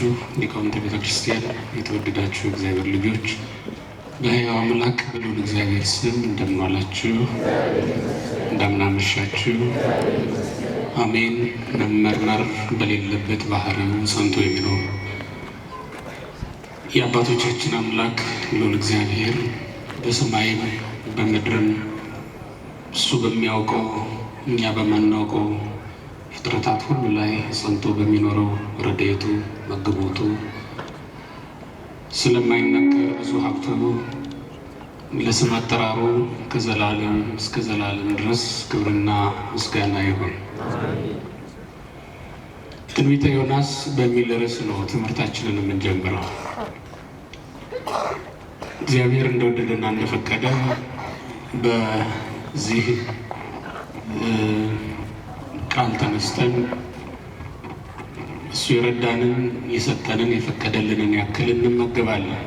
የተከበራችሁ ሊቃውንተ ቤተክርስቲያን፣ የተወደዳችሁ እግዚአብሔር ልጆች በሕያው አምላክ በልዑል እግዚአብሔር ስም እንደምን ዋላችሁ? እንደምን አመሻችሁ? አሜን። መመርመር በሌለበት ባህሪው ጸንቶ የሚኖር የአባቶቻችን አምላክ ልዑል እግዚአብሔር በሰማይም በምድርም እሱ በሚያውቀው እኛ በማናውቀው ፍጥረታት ሁሉ ላይ ጸንቶ በሚኖረው ረድኤቱ መግቦቱ ስለማይነገር ብዙ ሀብቱ ለስም አጠራሩ ከዘላለም እስከ ዘላለም ድረስ ክብርና ምስጋና ይሁን። ትንቢተ ዮናስ በሚል ርዕስ ነው ትምህርታችንን የምንጀምረው። እግዚአብሔር እንደወደደና እንደፈቀደ በዚህ ቃል ተነስተን እሱ የረዳንን የሰጠንን የፈቀደልንን ያክል እንመገባለን።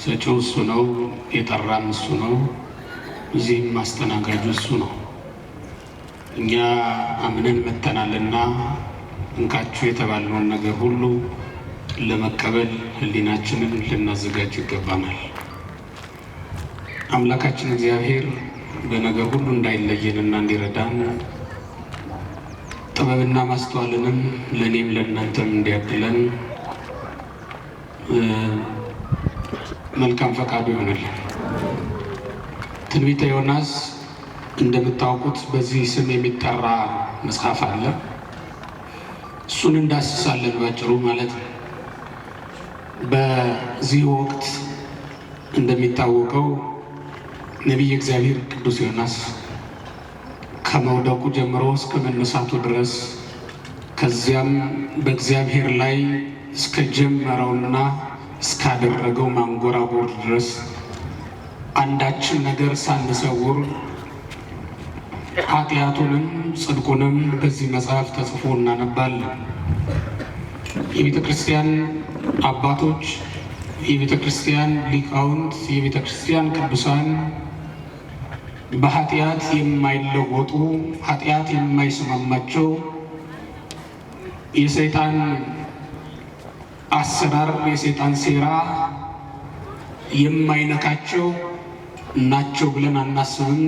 ሰጪው እሱ ነው፣ የጠራም እሱ ነው፣ እዚህም ማስተናጋጁ እሱ ነው። እኛ አምነን መተናልና እንካችሁ የተባልነውን ነገር ሁሉ ለመቀበል ሕሊናችንን ልናዘጋጅ ይገባናል። አምላካችን እግዚአብሔር በነገር ሁሉ እንዳይለየንና እንዲረዳን ጥበብና ማስተዋልንም ለእኔም ለእናንተም እንዲያድለን መልካም ፈቃዱ ይሆንልን። ትንቢተ ዮናስ እንደምታውቁት በዚህ ስም የሚጠራ መጽሐፍ አለ። እሱን እንዳስሳለን ባጭሩ ማለት ነው። በዚህ ወቅት እንደሚታወቀው ነቢይ እግዚአብሔር ቅዱስ ዮናስ ከመውደቁ ጀምሮ እስከ መነሳቱ ድረስ ከዚያም በእግዚአብሔር ላይ እስከ ጀመረውና እስካደረገው ማንጎራጎር ድረስ አንዳችን ነገር ሳንሰውር ኃጢአቱንም ጽድቁንም በዚህ መጽሐፍ ተጽፎ እናነባለን። የቤተ ክርስቲያን አባቶች፣ የቤተ ክርስቲያን ሊቃውንት፣ የቤተ ክርስቲያን ቅዱሳን በኃጢአት የማይለወጡ ኃጢአት የማይስማማቸው የሰይጣን አሰራር የሰይጣን ሴራ የማይነካቸው ናቸው ብለን አናስብም፣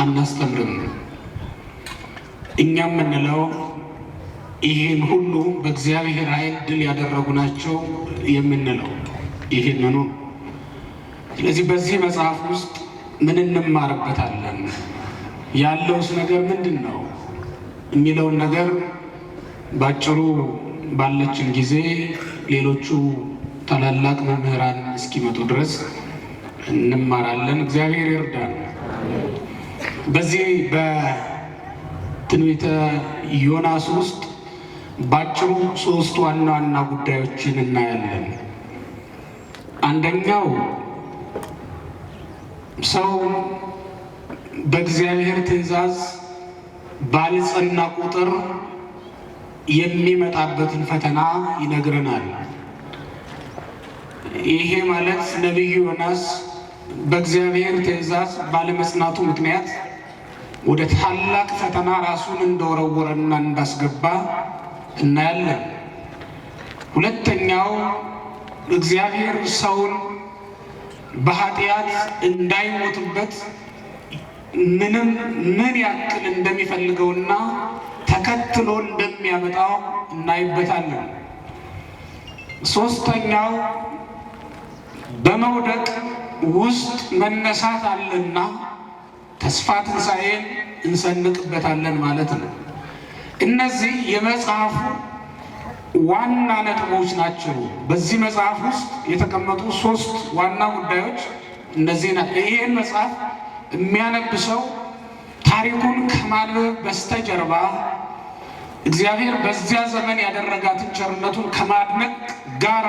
አናስተምርም። እኛም የምንለው ይህን ሁሉ በእግዚአብሔር ኃይል ድል ያደረጉ ናቸው የምንለው ይህንኑ። ስለዚህ በዚህ መጽሐፍ ውስጥ ምን እንማርበታለን? ያለውስ ነገር ምንድን ነው የሚለውን ነገር ባጭሩ ባለችን ጊዜ ሌሎቹ ታላላቅ መምህራን እስኪመጡ ድረስ እንማራለን። እግዚአብሔር ይርዳን። በዚህ በትንቢተ ዮናስ ውስጥ ባጭሩ ሶስት ዋና ዋና ጉዳዮችን እናያለን። አንደኛው ሰው በእግዚአብሔር ትእዛዝ ባልጸና ቁጥር የሚመጣበትን ፈተና ይነግረናል። ይሄ ማለት ነቢዩ ዮናስ በእግዚአብሔር ትእዛዝ ባለመጽናቱ ምክንያት ወደ ታላቅ ፈተና ራሱን እንደወረወረና እንዳስገባ እናያለን። ሁለተኛው እግዚአብሔር ሰውን በኃጢአት እንዳይሞትበት ምን ያክል እንደሚፈልገውና ተከትሎ እንደሚያመጣው እናይበታለን። ሶስተኛው በመውደቅ ውስጥ መነሳት አለና ተስፋ ትንሣኤን እንሰንቅበታለን ማለት ነው። እነዚህ የመጽሐፉ ዋና ነጥቦች ናቸው። በዚህ መጽሐፍ ውስጥ የተቀመጡ ሶስት ዋና ጉዳዮች እነዚህ ናቸው። ይህን መጽሐፍ የሚያነብ ሰው ታሪኩን ከማንበብ በስተጀርባ እግዚአብሔር በዚያ ዘመን ያደረጋትን ቸርነቱን ከማድነቅ ጋራ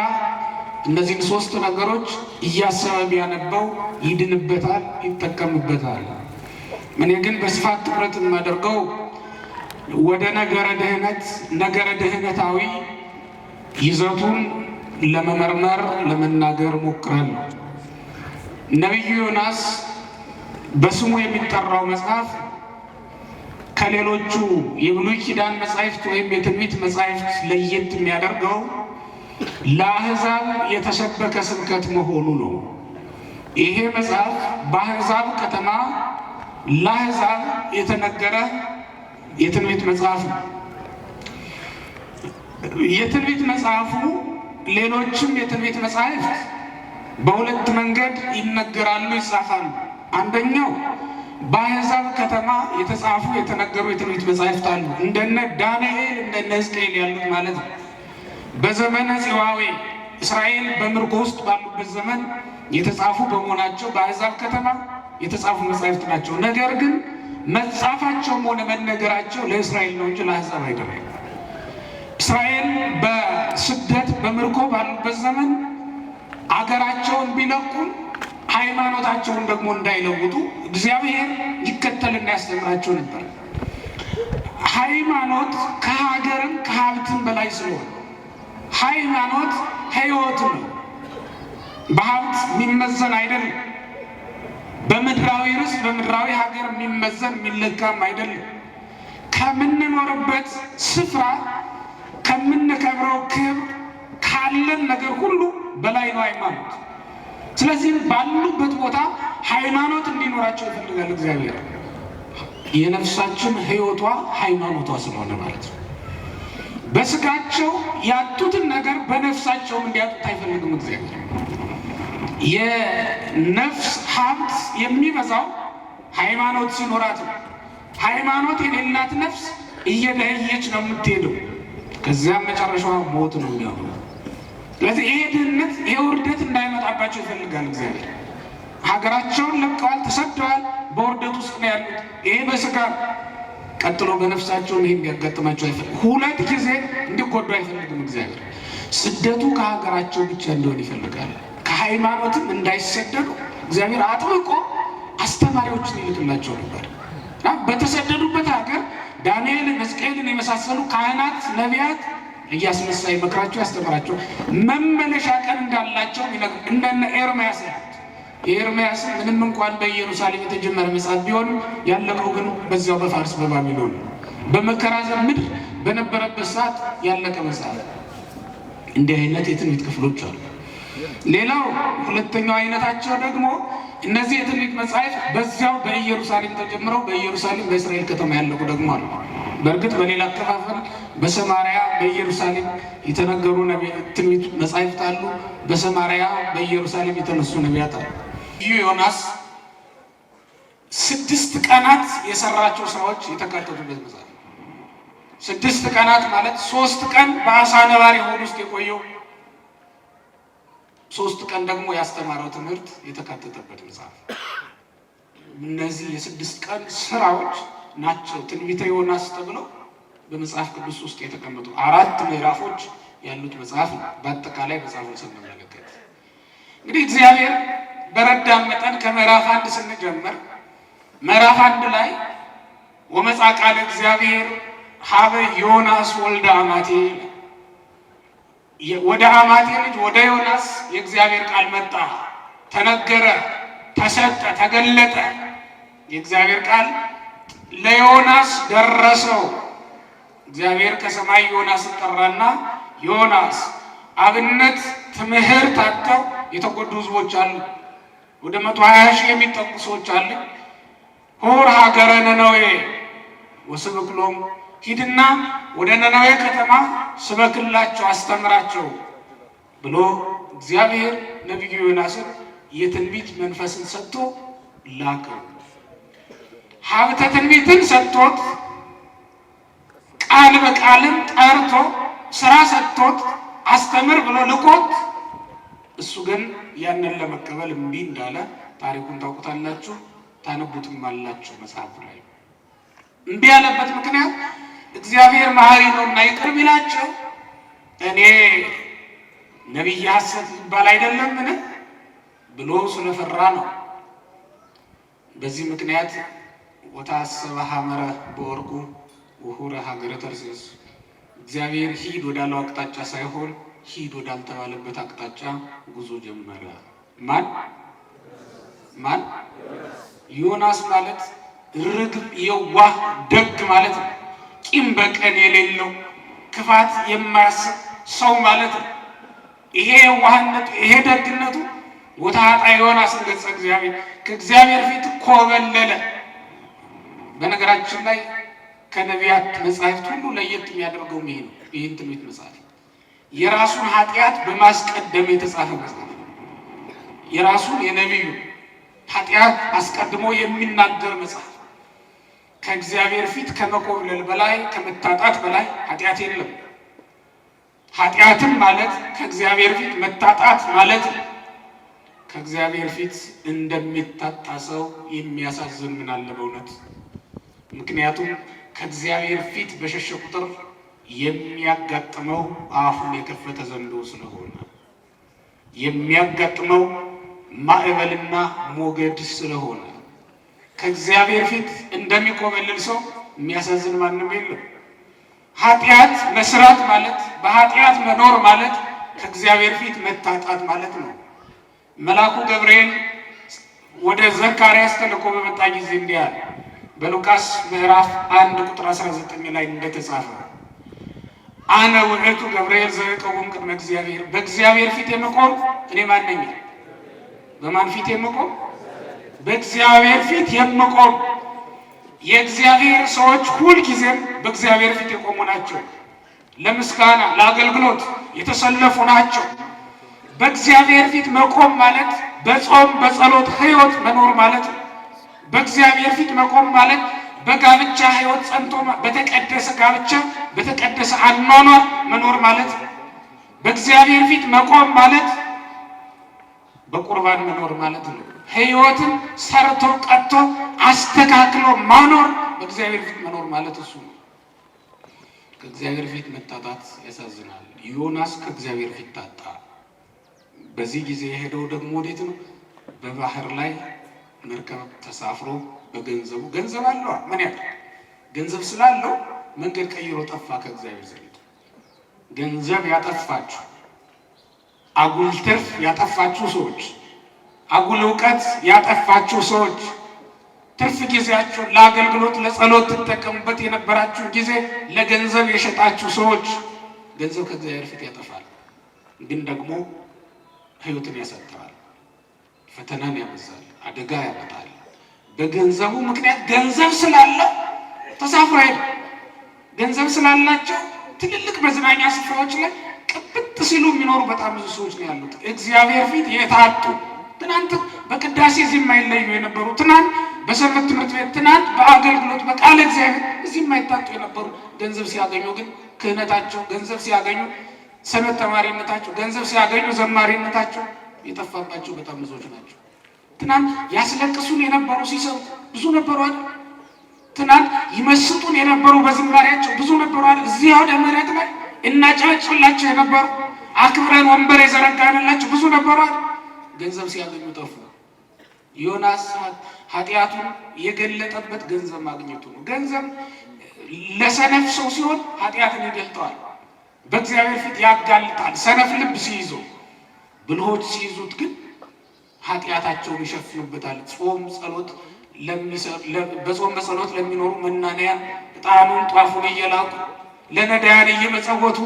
እነዚህን ሶስት ነገሮች እያሰበ ቢያነበው ይድንበታል፣ ይጠቀምበታል። እኔ ግን በስፋት ትኩረት የማደርገው ወደ ነገረ ድህነታዊ ይዘቱን ለመመርመር ለመናገር ሞክራለሁ። ነቢዩ ዮናስ በስሙ የሚጠራው መጽሐፍ ከሌሎቹ የብሉይ ኪዳን መጻሕፍት ወይም የትንቢት መጻሕፍት ለየት የሚያደርገው ለአሕዛብ የተሰበከ ስብከት መሆኑ ነው። ይሄ መጽሐፍ በአሕዛብ ከተማ ለአሕዛብ የተነገረ የትንቢት መጽሐፍ ነው። የትንቢት መጽሐፉ ሌሎችም የትንቢት መጽሐፍት በሁለት መንገድ ይነገራሉ፣ ይጻፋሉ። አንደኛው በአሕዛብ ከተማ የተጻፉ የተነገሩ የትንቢት መጽሐፍት አሉ። እንደነ ዳንኤል እንደነ ሕዝቅኤል ያሉት ማለት ነው። በዘመነ ጽዋዌ እስራኤል በምርኮ ውስጥ ባሉበት ዘመን የተጻፉ በመሆናቸው በአሕዛብ ከተማ የተጻፉ መጽሐፍት ናቸው። ነገር ግን መጻፋቸውም ሆነ መነገራቸው ለእስራኤል ነው እንጂ ለአሕዛብ አይደለም። እስራኤል በስደት በምርኮ ባሉበት ዘመን አገራቸውን ቢለቁም ሃይማኖታቸውን ደግሞ እንዳይለውጡ እግዚአብሔር ይከተልና ያስተምራቸው ነበር። ሃይማኖት ከሀገርም ከሀብትም በላይ ስለሆነ ሃይማኖት ሕይወት ነው። በሀብት የሚመዘን አይደለም። በምድራዊ ርስት በምድራዊ ሀገር የሚመዘን የሚለካም አይደለም። ከምንኖርበት ስፍራ ከምንከብረው ክብር ካለን ነገር ሁሉ በላይ ነው ሃይማኖት። ስለዚህ ባሉበት ቦታ ሃይማኖት እንዲኖራቸው ይፈልጋል እግዚአብሔር። የነፍሳችን ሕይወቷ ሃይማኖቷ ስለሆነ ማለት ነው። በስጋቸው ያጡትን ነገር በነፍሳቸውም እንዲያጡት አይፈልግም እግዚአብሔር። የነፍስ ሀብት የሚበዛው ሃይማኖት ሲኖራት ነው። ሃይማኖት የሌላት ነፍስ እየደኸየች ነው የምትሄደው። ከዚያም መጨረሻዋ ሞት ነው የሚሆነው። ስለዚህ ይሄ ድህነት ይሄ ውርደት እንዳይመጣባቸው ይፈልጋል እግዚአብሔር። ሀገራቸውን ለቀዋል፣ ተሰደዋል፣ በውርደት ውስጥ ነው ያሉት። ይሄ በስጋ ቀጥሎ በነፍሳቸውን ይሄ እንዲያጋጥማቸው አይፈልግም። ሁለት ጊዜ እንዲጎዱ አይፈልግም እግዚአብሔር። ስደቱ ከሀገራቸው ብቻ እንዲሆን ይፈልጋል። ከሃይማኖትም እንዳይሰደዱ እግዚአብሔር አጥብቆ አስተማሪዎችን ይልክላቸው ነበር። በተሰደዱበት ሀገር ዳንኤልን ሕዝቅኤልን የመሳሰሉ ካህናት ነቢያት እያስነሳ ይመክራቸው ያስተምራቸው። መመለሻ ቀን እንዳላቸው እንደነ ኤርምያስ የኤርምያስ ምንም እንኳን በኢየሩሳሌም የተጀመረ መጽሐፍ ቢሆንም ያለቀው ግን በዚያው በፋርስ በባቢሎን በመከራ ምድር በነበረበት ሰዓት ያለቀ መጽሐፍ። እንዲህ አይነት የትንቢት ክፍሎች አሉ። ሌላው ሁለተኛው አይነታቸው ደግሞ እነዚህ የትንቢት መጽሐፍ በዚያው በኢየሩሳሌም ተጀምረው በኢየሩሳሌም በእስራኤል ከተማ ያለቁ ደግሞ አሉ። በእርግጥ በሌላ አከፋፈል በሰማርያ በኢየሩሳሌም የተነገሩ ትንቢት መጽሐፍት አሉ። በሰማርያ በኢየሩሳሌም የተነሱ ነቢያት አሉ። ዮናስ 6 ቀናት የሰራቸው ስራዎች የተካተቱበት መጽሐፍ። 6 ቀናት ማለት 3 ቀን በአሳ ነባሪ ሆድ ውስጥ የቆየው፣ 3 ቀን ደግሞ ያስተማረው ትምህርት የተካተተበት መጽሐፍ። እነዚህ የ6 ቀን ስራዎች ናቸው ትንቢተ ዮናስ ተብለው በመጽሐፍ ቅዱስ ውስጥ የተቀመጡ 4 ምዕራፎች ያሉት መጽሐፍ ነው። በአጠቃላይ መጽሐፉን ስንመለከት እንግዲህ እግዚአብሔር በረዳን መጠን ከምዕራፍ 1 ስንጀምር ምዕራፍ 1 ላይ ወመጻ ቃለ እግዚአብሔር ሀበ ዮናስ ወልደ አማቴ፣ ወደ አማቴ ልጅ ወደ ዮናስ የእግዚአብሔር ቃል መጣ፣ ተነገረ፣ ተሰጠ፣ ተገለጠ። የእግዚአብሔር ቃል ለዮናስ ደረሰው። እግዚአብሔር ከሰማይ ዮናስን ጠራና ዮናስ አብነት ትምህርት አጥተው የተጎዱ ህዝቦች አሉ። ወደ 120 ሺህ የሚጠጉ ሰዎች አሉ። ሁር ሀገረ ነነዌ ወስብክሎም፣ ሂድና ወደ ነነዌ ከተማ ስበክላቸው አስተምራቸው ብሎ እግዚአብሔር ነቢዩ ዮናስን የትንቢት መንፈስን ሰጥቶ ላከው። ሀብተ ትንቢትን ሰጥቶት ቃል በቃልም ጠርቶ ስራ ሰጥቶት አስተምር ብሎ ልኮት፣ እሱ ግን ያንን ለመቀበል እምቢ እንዳለ ታሪኩን ታውቁታላችሁ፣ ታነቡትም አላችሁ መጽሐፍ ላይ። እምቢ ያለበት ምክንያት እግዚአብሔር መሐሪ ነውና ይቅር ቢላቸው እኔ ነቢይ ሐሰት ይባል አይደለምን ብሎ ስለፈራ ነው። በዚህ ምክንያት ወታሰበ ሐመረ በወርቁ ወሁረ ሀገረ ተርሴስ፣ እግዚአብሔር ሂድ ወዳለው አቅጣጫ ሳይሆን ሂድ ወዳልተባለበት አቅጣጫ ጉዞ ጀመረ። ማን? ዮናስ ማለት ርግብ የዋህ ደግ ማለት ነው። ቂም በቀል የሌለው ክፋት የማያስብ ሰው ማለት ነው። ይሄ ዋህነቱ ይሄ ደግነቱ ወታጣ ዮናስ ገጸ እግዚአብሔር ከእግዚአብሔር ፊት ኮበለለ። በነገራችን ላይ ከነቢያት መጻሕፍት ሁሉ ለየት የሚያደርገው ይሄ ነው። ይህን ትንቢት መጽሐፍ የራሱን ኃጢአት በማስቀደም የተጻፈ መጽሐፍ ነው። የራሱን የነቢዩ ኃጢአት አስቀድሞ የሚናገር መጽሐፍ። ከእግዚአብሔር ፊት ከመኮብለል በላይ ከመታጣት በላይ ኃጢአት የለም። ኃጢአትም ማለት ከእግዚአብሔር ፊት መታጣት ማለት ከእግዚአብሔር ፊት እንደሚታጣ ሰው የሚያሳዝን ምን አለ በእውነት። ምክንያቱም ከእግዚአብሔር ፊት በሸሸ ቁጥር የሚያጋጥመው አፉን የከፈተ ዘንዶ ስለሆነ የሚያጋጥመው ማዕበልና ሞገድ ስለሆነ ከእግዚአብሔር ፊት እንደሚኮበልል ሰው የሚያሳዝን ማንም የለም። ኃጢአት መስራት ማለት በኃጢአት መኖር ማለት ከእግዚአብሔር ፊት መታጣት ማለት ነው። መልአኩ ገብርኤል ወደ ዘካርያስ ተልኮ በመጣ ጊዜ እንዲህ አለ። በሉቃስ ምዕራፍ 1 ቁጥር 19 ላይ እንደተጻፈ አነ ውእቱ ገብርኤል ዘእቀውም ቅድመ እግዚአብሔር፣ በእግዚአብሔር ፊት የምቆም እኔ ማን ነኝ? በማን ፊት የምቆም? በእግዚአብሔር ፊት የምቆም። የእግዚአብሔር ሰዎች ሁልጊዜም በእግዚአብሔር ፊት የቆሙ ናቸው። ለምስጋና ለአገልግሎት የተሰለፉ ናቸው። በእግዚአብሔር ፊት መቆም ማለት በጾም በጸሎት ሕይወት መኖር ማለት ነው። በእግዚአብሔር ፊት መቆም ማለት በጋብቻ ሕይወት ጸንቶ በተቀደሰ ጋብቻ በተቀደሰ አኗኗር መኖር ማለት ነው። በእግዚአብሔር ፊት መቆም ማለት በቁርባን መኖር ማለት ነው። ሕይወትን ሰርቶ ቀጥቶ አስተካክሎ ማኖር በእግዚአብሔር ፊት መኖር ማለት እሱ ነው። ከእግዚአብሔር ፊት መታጣት ያሳዝናል። ዮናስ ከእግዚአብሔር ፊት ታጣ። በዚህ ጊዜ የሄደው ደግሞ ወዴት ነው? በባህር ላይ መርከብ ተሳፍሮ በገንዘቡ ገንዘብ አለው። ምን ያህል ገንዘብ ስላለው መንገድ ቀይሮ ጠፋ ከእግዚአብሔር ዘንድ። ገንዘብ ያጠፋችሁ፣ አጉል ትርፍ ያጠፋችሁ ሰዎች፣ አጉል እውቀት ያጠፋችሁ ሰዎች፣ ትርፍ ጊዜያችሁን ለአገልግሎት ለጸሎት ትጠቀሙበት የነበራችሁ ጊዜ ለገንዘብ የሸጣችሁ ሰዎች፣ ገንዘብ ከእግዚአብሔር ፊት ያጠፋል፣ ግን ደግሞ ሕይወትን ያሳጥራል፣ ፈተናን ያበዛል፣ አደጋ ያመጣል። በገንዘቡ ምክንያት ገንዘብ ስላለው ተሳፍሮ ሄደ። ገንዘብ ስላላቸው ትልልቅ መዝናኛ ስፍራዎች ላይ ቅብጥ ሲሉ የሚኖሩ በጣም ብዙ ሰዎች ነው ያሉት። እግዚአብሔር ፊት የታጡ ትናንት በቅዳሴ እዚህ የማይለዩ የነበሩ፣ ትናንት በሰንበት ትምህርት ቤት፣ ትናንት በአገልግሎት በቃለ እግዚአብሔር እዚህ የማይታጡ የነበሩ ገንዘብ ሲያገኙ ግን ክህነታቸው፣ ገንዘብ ሲያገኙ ሰንበት ተማሪነታቸው፣ ገንዘብ ሲያገኙ ዘማሪነታቸው የጠፋባቸው በጣም ብዙዎች ናቸው። ትናንት ያስለቅሱን የነበሩ ሲሰሩ ብዙ ነበሩ አይደል? ትናንት ይመስጡን የነበሩ በዝማሬያቸው ብዙ ነበሩ አይደል? እዚህ ወደ መሬት ላይ እናጨበጭብላቸው የነበሩ አክብረን ወንበር የዘረጋንላቸው ብዙ ነበሩ አይደል? ገንዘብ ሲያገኙ ጠፉ። ዮናስ ኃጢአቱን የገለጠበት ገንዘብ ማግኘቱ ነው። ገንዘብ ለሰነፍ ሰው ሲሆን ኃጢአትን ይገልጠዋል፣ በእግዚአብሔር ፊት ያጋልጣል። ሰነፍ ልብ ሲይዘው፣ ብልሆች ሲይዙት ግን ኃጢአታቸውን ይሸፍኑበታል። ጾም ጸሎት በጾም በጸሎት ለሚኖሩ መናንያን ዕጣኑን ጧፉን እየላቁ ለነዳያን እየመጸወቱ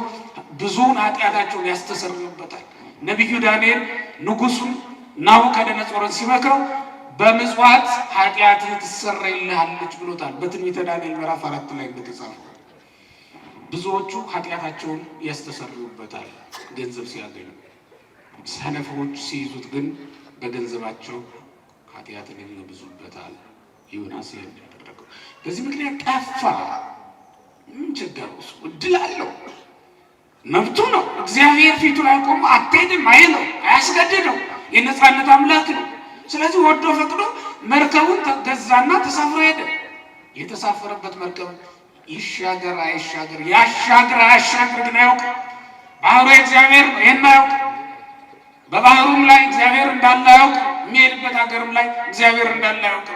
ብዙውን ኃጢአታቸውን ያስተሰርዩበታል። ነቢዩ ዳንኤል ንጉሱን ናቡከደነጾርን ሲመክረው በምጽዋት ኃጢአትህ ትሰረይልሃለች ብሎታል። በትንቢተ ዳንኤል ምዕራፍ 4 ላይ እንደተጻፈው ብዙዎቹ ኃጢአታቸውን ያስተሰርዩበታል ገንዘብ ሲያገኙ። ሰነፎች ሲይዙት ግን በገንዘባቸው ኃጢአትን ይበዙበታል። ዮናስ ያደረገው በዚህ ምክንያት ጠፋ። ምን ቸገረው? እሱ እድል አለው፣ መብቱ ነው። እግዚአብሔር ፊቱ ላይ ቆሞ አትሄድም አይለው፣ አያስገድደው። የነፃነት አምላክ ነው። ስለዚህ ወዶ ፈቅዶ መርከቡን ተገዛና ተሳፍሮ ሄደ። የተሳፈረበት መርከብ ይሻገር አይሻገር፣ ያሻገር አያሻገር ግን አያውቅ። ባህሩ እግዚአብሔር ነው፣ ይሄን አያውቅ። በባህሩም ላይ እግዚአብሔር እንዳለ አያውቅ። የሚሄድበት ሀገርም ላይ እግዚአብሔር እንዳለ አያውቅ።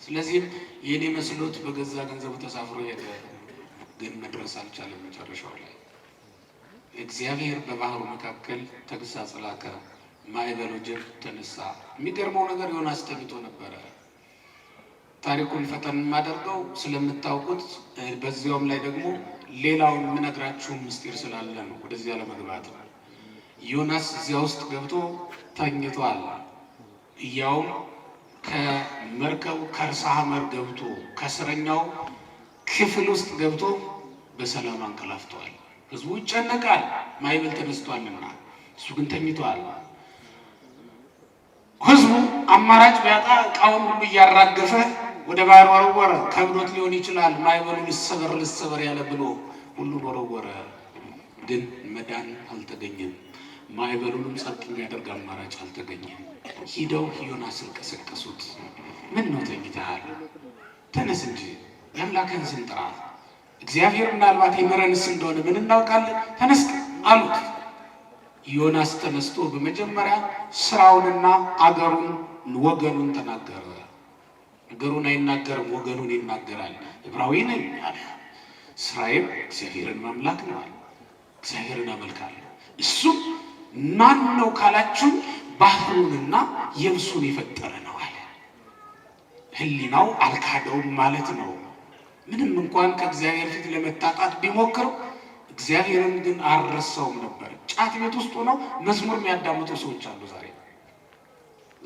ስለዚህም የኔ መስሎት በገዛ ገንዘቡ ተሳፍሮ ሄደ፣ ግን መድረስ አልቻለም። መጨረሻው ላይ እግዚአብሔር በባህሩ መካከል ተግሳጽ ላከ፣ ማዕበሉ ጀብ ተነሳ። የሚገርመው ነገር ዮናስ ተኝቶ ነበረ። ታሪኩን ፈጠን የማደርገው ስለምታውቁት፣ በዚያውም ላይ ደግሞ ሌላውን የምነግራችሁ ምስጢር ስላለ ነው፣ ወደዚያ ለመግባት ነው። ዮናስ እዚያ ውስጥ ገብቶ ተኝቷል። ያውም ከመርከቡ ከርሰ ሐመር ገብቶ ከእስረኛው ክፍል ውስጥ ገብቶ በሰላም አንቀላፍቷል። ህዝቡ ይጨነቃል፣ ማዕበል ተነስቷልና፣ እሱ ግን ተኝቷል። ህዝቡ አማራጭ ቢያጣ ዕቃውን ሁሉ እያራገፈ ወደ ባህር ወረወረ። ከብዶት ሊሆን ይችላል፣ ማዕበሉ ልሰበር ያለ ብሎ ሁሉን ወረወረ። ግን መዳን አልተገኘም። ማዕበሉንም ጸጥ የሚያደርግ አማራጭ አልተገኘም። ሂደው ዮናስን ቀሰቀሱት። ምን ነው ተኝተሃል? ተነስ እንጂ የአምላክህን ስም ጥራ፣ እግዚአብሔር ምናልባት ይምረንስ እንደሆነ ምን እናውቃለን፣ ተነስ አሉት። ዮናስ ተነስቶ በመጀመሪያ ስራውንና አገሩን ወገኑን ተናገረ። አገሩን አይናገርም፣ ወገኑን ይናገራል። ዕብራዊ ነኝ አለ። ስራዬም እግዚአብሔርን ማምለክ ነው አለ። እግዚአብሔርን አመልካለሁ። እሱ ማን ነው ካላችሁ ባህሩንና የብሱን የፈጠረ ነው አለ። ህሊናው አልካደውም ማለት ነው። ምንም እንኳን ከእግዚአብሔር ፊት ለመታጣት ቢሞክር እግዚአብሔርን ግን አልረሳውም ነበር። ጫት ቤት ውስጥ ሆነው መዝሙር የሚያዳምጡ ሰዎች አሉ።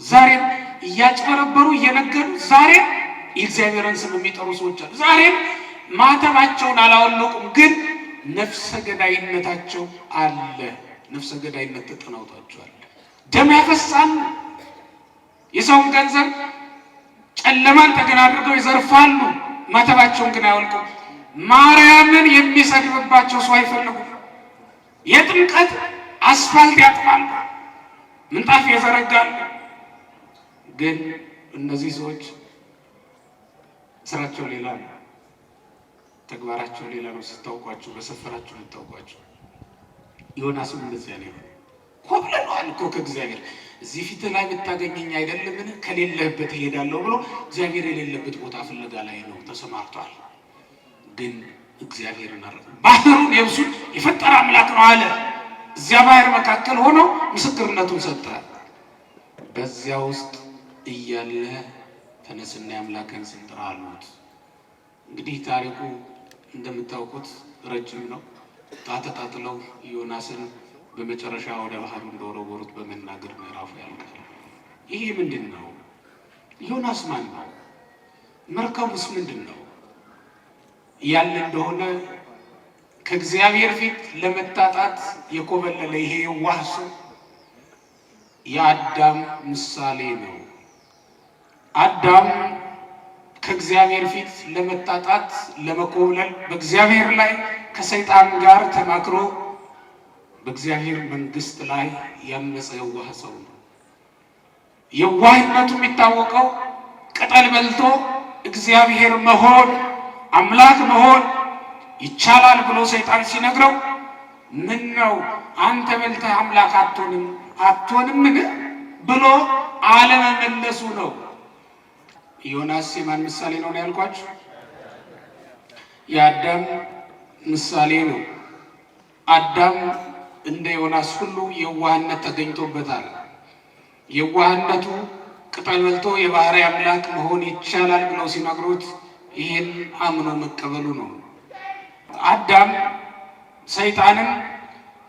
ዛሬም እያጭበረበሩ እየነገዱ ዛሬም የእግዚአብሔርን ስም የሚጠሩ ሰዎች አሉ። ዛሬም ማተባቸውን አላወለቁም፣ ግን ነፍሰ ገዳይነታቸው አለ። ነፍሰ ገዳይነት ተጠናውቷቸዋል። ደም ያፈሳሉ። የሰውን ገንዘብ ጨለማን ተገን አድርገው ይዘርፋሉ። ማተባቸውን ግን አያወልቁም። ማርያምን የሚሰድብባቸው ሰው አይፈልጉም። የጥምቀት አስፋልት ያጥፋሉ፣ ምንጣፍ ይዘረጋሉ። ግን እነዚህ ሰዎች ስራቸው ሌላ ነው፣ ተግባራቸው ሌላ ነው። ስታውቋቸው በሰፈራቸው ልታውቋቸው። ዮናስም እንደዚያ ነው። ኮብለሏል እኮ ከእግዚአብሔር። እዚህ ፊት ላይ ብታገኘኝ አይደለምን ከሌለህበት እሄዳለሁ ብሎ እግዚአብሔር የሌለበት ቦታ ፍለጋ ላይ ነው ተሰማርቷል። ግን እግዚአብሔርን አረፈ። ባህሩን የብሱን የፈጠረ አምላክ ነው አለ። እዚያ ባህር መካከል ሆኖ ምስክርነቱን ሰጠ። በዚያ ውስጥ እያለ ተነስና የአምላክን ስም ጥራ አሉት። እንግዲህ ታሪኩ እንደምታውቁት ረጅም ነው። ተጣጥለው ዮናስን በመጨረሻ ወደ ባህሩ እንደወረወሩት በመናገር ምዕራፉ ያልቃል። ይሄ ምንድን ነው? ዮናስ ማን ነው? መርከቡስ ምንድን ነው ያለ እንደሆነ ከእግዚአብሔር ፊት ለመታጣት የኮበለለ ይሄ የዋህ ሰው የአዳም ምሳሌ ነው። አዳም ከእግዚአብሔር ፊት ለመታጣት ለመኮብለል በእግዚአብሔር ላይ ከሰይጣን ጋር ተማክሮ በእግዚአብሔር መንግስት ላይ ያመፀ የዋህ ሰው ነው። የዋህነቱ የሚታወቀው ቅጠል በልቶ እግዚአብሔር መሆን አምላክ መሆን ይቻላል ብሎ ሰይጣን ሲነግረው ምን ነው አንተ በልተህ አምላክ አትሆንምን ብሎ አለመመለሱ ነው። ዮናስ የማን ምሳሌ ነው ያልኳችሁ? የአዳም ምሳሌ ነው። አዳም እንደ ዮናስ ሁሉ የዋህነት ተገኝቶበታል። የዋህነቱ ቅጠል በልቶ የባህሪ አምላክ መሆን ይቻላል ብለው ሲነግሩት ይህን አምኖ መቀበሉ ነው። አዳም ሰይጣንን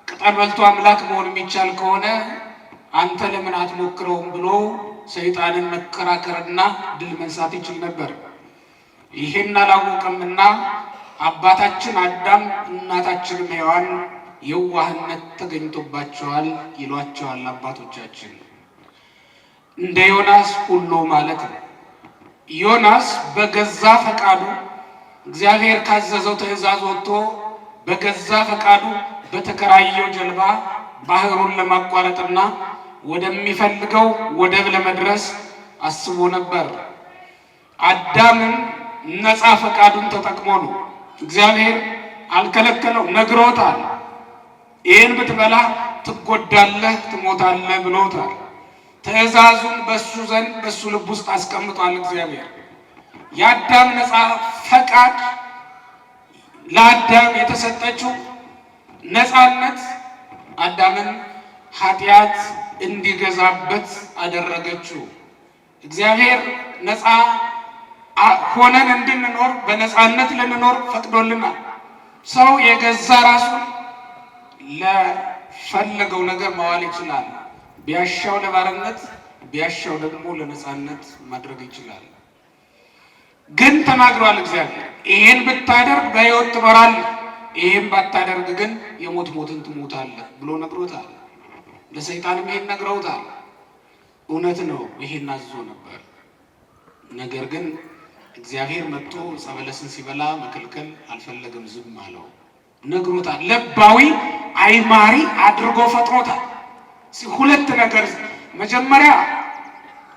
ቅጠል በልቶ አምላክ መሆን የሚቻል ከሆነ አንተ ለምን አትሞክረውም ብሎ ሰይጣንን መከራከርና ድል መንሳት ይችል ነበር። ይሄን አላወቀምና አባታችን አዳም እናታችንም ሔዋን የዋህነት ተገኝቶባቸዋል ይሏቸዋል አባቶቻችን። እንደ ዮናስ ሁሉ ማለት ነው። ዮናስ በገዛ ፈቃዱ እግዚአብሔር ካዘዘው ትእዛዝ ወጥቶ በገዛ ፈቃዱ በተከራየው ጀልባ ባህሩን ለማቋረጥና ወደሚፈልገው ወደብ ለመድረስ አስቦ ነበር። አዳምም ነፃ ፈቃዱን ተጠቅሞ ነው። እግዚአብሔር አልከለከለው፣ ነግሮታል። ይህን ብትበላ ትጎዳለህ፣ ትሞታለህ ብሎታል። ትእዛዙን በሱ ዘንድ በሱ ልብ ውስጥ አስቀምጧል እግዚአብሔር። የአዳም ነፃ ፈቃድ ለአዳም የተሰጠችው ነፃነት አዳምን ኃጢአት እንዲገዛበት አደረገችው። እግዚአብሔር ነፃ ሆነን እንድንኖር በነፃነት ልንኖር ፈቅዶልናል። ሰው የገዛ ራሱን ፈለገው ነገር ማዋል ይችላል። ቢያሻው ለባርነት ቢያሻው ደግሞ ለነፃነት ማድረግ ይችላል። ግን ተናግሯል እግዚአብሔር ይሄን ብታደርግ በሕይወት ትኖራለህ፣ ይሄን ባታደርግ ግን የሞት ሞትን ትሞታለህ ብሎ ነግሮታል። ለሰይጣንም ይሄን ነግረውታል። እውነት ነው፣ ይሄን አዝዞ ነበር። ነገር ግን እግዚአብሔር መጥቶ ዕፀ በለስን ሲበላ መከልከል አልፈለገም፣ ዝም አለው። ነግሮታል። ለባዊ አይማሪ አድርጎ ፈጥሮታል። ሁለት ነገር፣ መጀመሪያ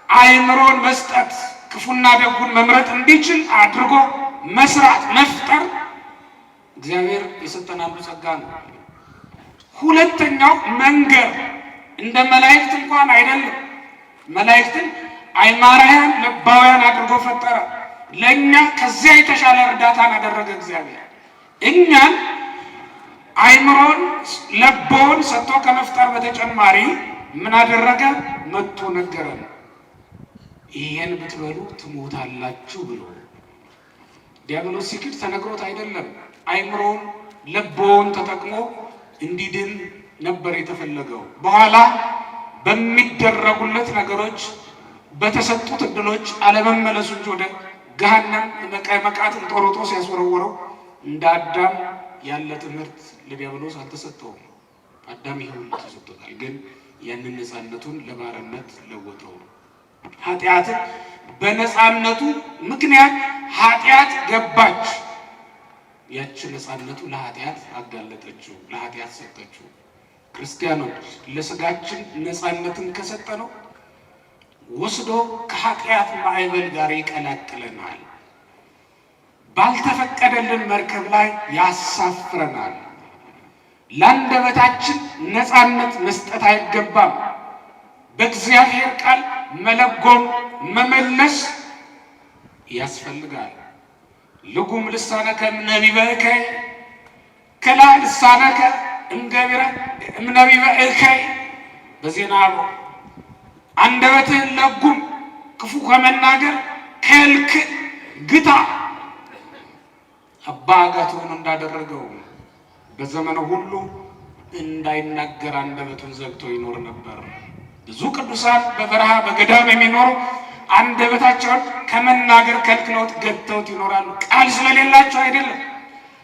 አይምሮን መስጠት፣ ክፉና ደጉን መምረጥ እንዲችል አድርጎ መስራት መፍጠር እግዚአብሔር የሰጠን አንዱ ጸጋ ነው። ሁለተኛው መንገር፣ እንደ መላእክት እንኳን አይደለም። መላእክትን አይማራያን ለባውያን አድርጎ ፈጠረ። ለእኛ ከዚያ የተሻለ እርዳታን አደረገ እግዚአብሔር። እኛን አይምሮን ለቦውን ሰጥቶ ከመፍጠር በተጨማሪ ምን አደረገ? መጥቶ ነገረን። ይሄን ብትበሉ ትሞታላችሁ ብሎ። ዲያብሎስ ሲክድ ተነግሮት አይደለም፣ አይምሮን ለቦውን ተጠቅሞ እንዲድን ነበር የተፈለገው። በኋላ በሚደረጉለት ነገሮች በተሰጡት እድሎች አለመመለሱ እንጂ ወደ ገሃነም መቃጥን ጦሮጦ ሲያስወረወረው እንደ አዳም ያለ ትምህርት ለዲያብሎስ አልተሰጠውም። አዳም ይሁን ተሰጥቶታል፣ ግን ያንን ነፃነቱን ለባርነት ለወጠው። ኃጢአትን በነፃነቱ ምክንያት ኃጢአት ገባች። ያቺ ነፃነቱ ለኃጢአት አጋለጠችው፣ ለኃጢአት ሰጠችው። ክርስቲያኖች ለስጋችን ነፃነትን ከሰጠ ነው ወስዶ ከኃጢአት ማዕበል ጋር ይቀላቅለናል። ባልተፈቀደልን መርከብ ላይ ያሳፍረናል። ለአንደበታችን ነፃነት መስጠት አይገባም። በእግዚአብሔር ቃል መለጎም መመለስ ያስፈልጋል። ልጉም ልሳነከ እምነቢበ እከይ ከላ ልሳነከ እምነቢበ እከይ። በዜና አንደበትህን ለጉም፣ ክፉ ከመናገር ከልክል፣ ግታ። አባ አጋቶን እንዳደረገው በዘመኑ ሁሉ እንዳይናገር አንደበቱን ዘግቶ ይኖር ነበር። ብዙ ቅዱሳን በበረሃ በገዳም የሚኖሩ አንደበታቸውን ከመናገር ከልክለውት ገተውት ይኖራሉ። ቃል ስለሌላቸው አይደለም፣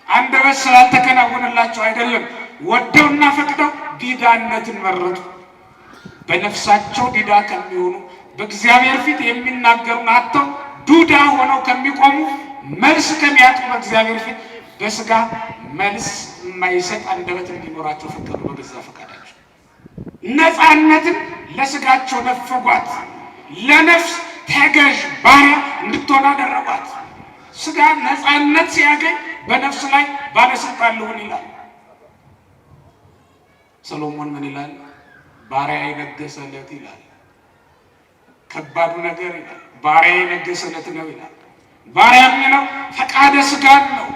አንደበት ስላልተከናወነላቸው አይደለም። ወደውና ፈቅደው ዲዳነትን መረጡ። በነፍሳቸው ዲዳ ከሚሆኑ በእግዚአብሔር ፊት የሚናገሩን አጥተው ዱዳ ሆነው ከሚቆሙ መልስ ከሚያጡ በእግዚአብሔር ፊት በስጋ መልስ የማይሰጥ አንደበት እንዲኖራቸው ፈቀዱ። በገዛ ፈቃዳቸው ነፃነትን ለስጋቸው ነፈጓት። ለነፍስ ተገዥ ባሪያ እንድትሆን አደረጓት። ስጋ ነፃነት ሲያገኝ በነፍስ ላይ ባለስልጣን ልሁን ይላል። ሰሎሞን ምን ይላል? ባሪያ የነገሰለት ይላል። ከባዱ ነገር ይላል ባሪያ የነገሰለት ነው ይላል። ባሪያ የሚለው ፈቃደ ስጋን ነው።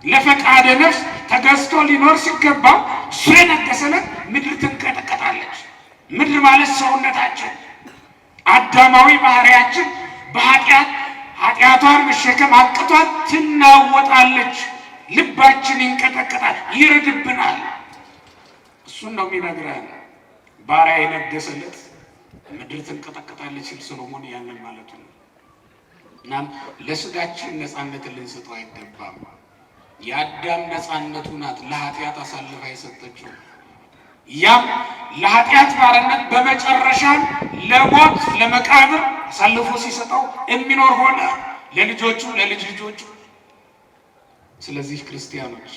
ለፈቃደ ነፍስ ተገዝቶ ሊኖር ሲገባው እሱ የነገሰለት ምድር ትንቀጠቀጣለች። ምድር ማለት ሰውነታችን፣ አዳማዊ ባህሪያችን ኃጢአቷን መሸከም አቅቷት ትናወጣለች። ልባችን ይንቀጠቀጣል፣ ይረድብናል። እሱን ነው የሚነግረን። ባሪያ የነገሰለት ምድር ትንቀጠቀጣለች ሲል ሰሎሞን ያንን ማለቱ ነው። እናም ለስጋችን ነፃነትን ልንሰጠው አይገባም። የአዳም ነፃነቱ ናት ለኃጢአት አሳልፋ የሰጠችው። ያም ለኃጢአት ባርነት በመጨረሻም ለሞት ለመቃብር አሳልፎ ሲሰጠው የሚኖር ሆነ ለልጆቹ ለልጅ ልጆቹ። ስለዚህ ክርስቲያኖች